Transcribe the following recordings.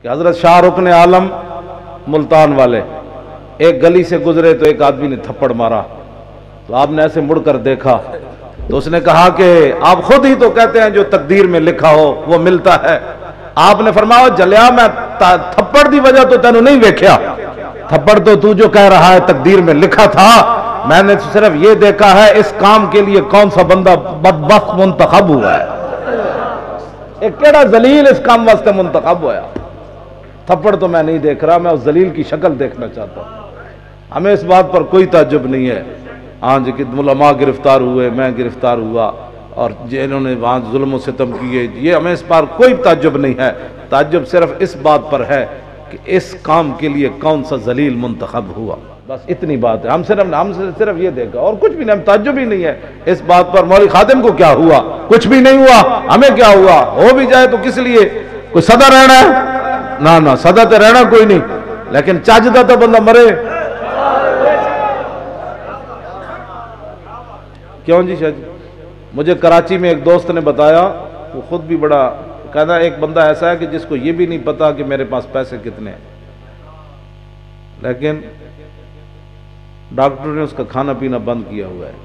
کہ حضرت شاہ رکن عالم ملتان والے ایک گلی سے گزرے تو ایک آدمی نے تھپڑ مارا، تو آپ نے ایسے مڑ کر دیکھا تو اس نے کہا کہ آپ خود ہی تو کہتے ہیں جو تقدیر میں لکھا ہو وہ ملتا ہے۔ آپ نے فرمایا جلیا میں تھپڑ دی وجہ تو تینوں نہیں ویکھیا، تھپڑ تو جو کہہ رہا ہے تقدیر میں لکھا تھا، میں نے صرف یہ دیکھا ہے اس کام کے لیے کون سا بندہ بدبخت منتخب ہوا ہے، ایک کیڑا ذلیل اس کام واسطے منتخب ہوا ہے۔ تھپڑ تو میں نہیں دیکھ رہا، میں اس ذلیل کی شکل دیکھنا چاہتا ہوں۔ ہمیں اس بات پر کوئی تعجب نہیں ہے ہاں جی کہ علماء گرفتار ہوئے، میں گرفتار ہوا اور جنہوں نے وہاں ظلم و ستم کیے، یہ ہمیں اس پر کوئی تعجب نہیں ہے۔ تعجب صرف اس بات پر ہے کہ اس کام کے لیے کون سا ذلیل منتخب ہوا، بس اتنی بات ہے۔ ہم صرف یہ دیکھا اور کچھ بھی نہیں، ہم تعجب ہی نہیں ہے اس بات پر مولوی خادم کو کیا ہوا، کچھ بھی نہیں ہوا، ہمیں کیا ہوا، ہو بھی جائے تو کس لیے، کوئی صدا رہنا ہے نہ صدا تے رہنا کوئی نہیں، لیکن چاجدہ تو بندہ مرے کیوں جی۔ شاید مجھے کراچی میں ایک دوست نے بتایا، وہ خود بھی بڑا کہتا ہے، ایک بندہ ایسا ہے کہ جس کو یہ بھی نہیں پتا کہ میرے پاس پیسے کتنے ہیں، لیکن ڈاکٹر نے اس کا کھانا پینا بند کیا ہوا ہے،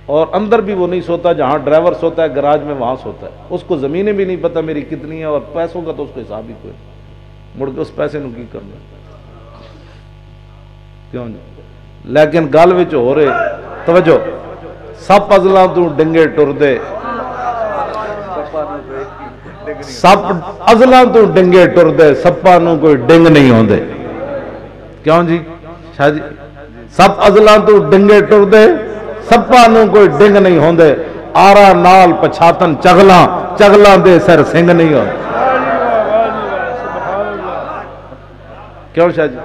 اور اندر بھی وہ نہیں سوتا، جہاں ڈرائیور سوتا ہے گراج میں وہاں سوتا ہے، اس کو زمینیں بھی نہیں پتا میری کتنی ہیں، اور پیسوں کا تو اس کو حساب ہی کوئی، مڑ کے اس پیسے نو کی کرنا کیوں جی۔ لیکن گل وچ ہو رہے توجہ، سپ ازلاں تو ڈنگے ٹر دے، سپ ازلاں تو ڈنگے ٹر دے، سپاں نو کوئی ڈنگ نہیں ہوندے کیوں جی شاہ جی، سپ ازلاں تو ڈنگے ٹر دے، سپاں نو کوئی ڈنگ نہیں ہوندے، آرا نال پچھاتن چغلاں، چغلاں دے سر سنگ نہیں ہوندے کیوں شاہ جی۔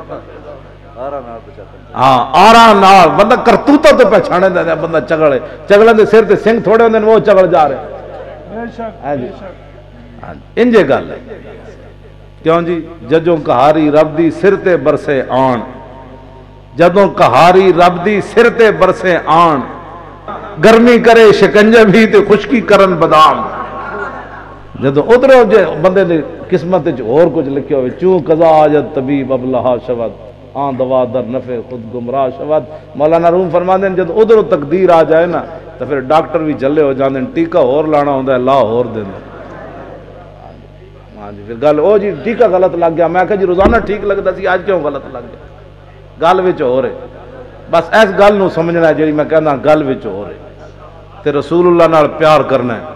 ہاں آرا نال بندہ کرتوتا تو پہچانے دے بندہ چگل ہے، چگلوں دے سر تے سنگ تھوڑے ہوندے وہ چگل جا رہے انجے گل ہے کیوں جی۔ ججوں کہاری رب دی سر تے برسے آن، جدوں کہاری رب دی سر تے برسے آن، گرمی کرے شکنجہ بھی تے خشکی کرن بادام، جدوں ادھروں بندے نے قسمت اور کچھ لکھے ہوئے، چوں قضا آجت طبیب اب لہا شود، آن دوا در نفع خود گمراہ شود۔ مولانا روم فرماندے ہیں جب ادھر تقدیر آ جائے نا تو پھر ڈاکٹر بھی جلے ہو جاندے ہیں، ٹیکہ اور لانا ہوندہ ہے، لا اور دیں ہاں جی۔ پھر گل او جی ٹیکہ غلط لگ گیا، میں کہا جی روزانہ ٹھیک لگتا سی، آج کیوں غلط لگ گیا، گل وچ ہو رہے، بس ایس گل نو سمجھنا ہے جی میں کہنا گل وچ ہو رہے تے رسول اللہ نال پیار کرنا ہے۔